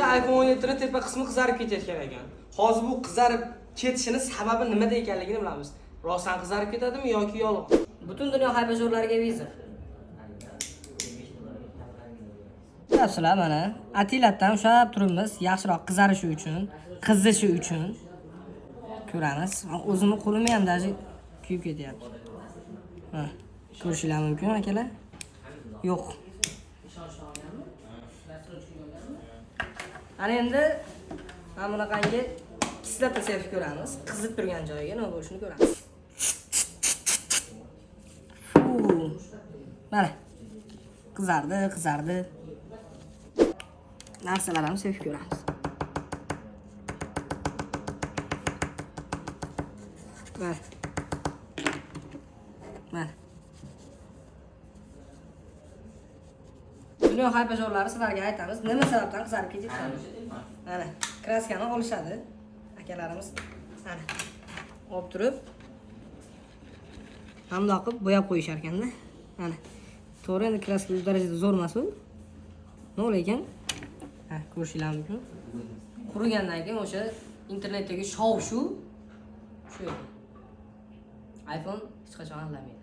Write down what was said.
kecha iPhone 17 tepa qismi qizarib ketayotgan ekan. Hozir bu qizarib ketishini sababi nimada ekanligini bilamiz. Rostdan qizarib ketadimi yoki yolg'on? Butun dunyo hayvonlariga viza. Yaxshilar mana Atilatdan ushlab turibmiz, yaxshiroq qizarishi uchun, qizishi uchun. Ko'ramiz. O'zimni qo'lim ham даже kuyib ketyapti. Ha, ko'rishinglar mumkin akalar. Yo'q. Ana endi mana bunaqangi kislota sepib ko'ramiz. Qizib turgan joyiga nima bo'lishini ko'ramiz. Mana. Qizardi. Narsalarni sepib ko'ramiz. Mana. Dunyo hayvonlari sizlarga aytamiz, nima sababdan qizarib ketishadi. Mana, kraskani olishadi. Akalarimiz mana olib turib, hamdoq qilib bo'yab qo'yishar ekanda. Mana. To'g'ri, endi kraska bu darajada zo'r emas u. Nima lekin ko'rishinglar mumkin. Qurigandan keyin o'sha internetdagi shov-shuv shu. iPhone hech qachon anlamaydi.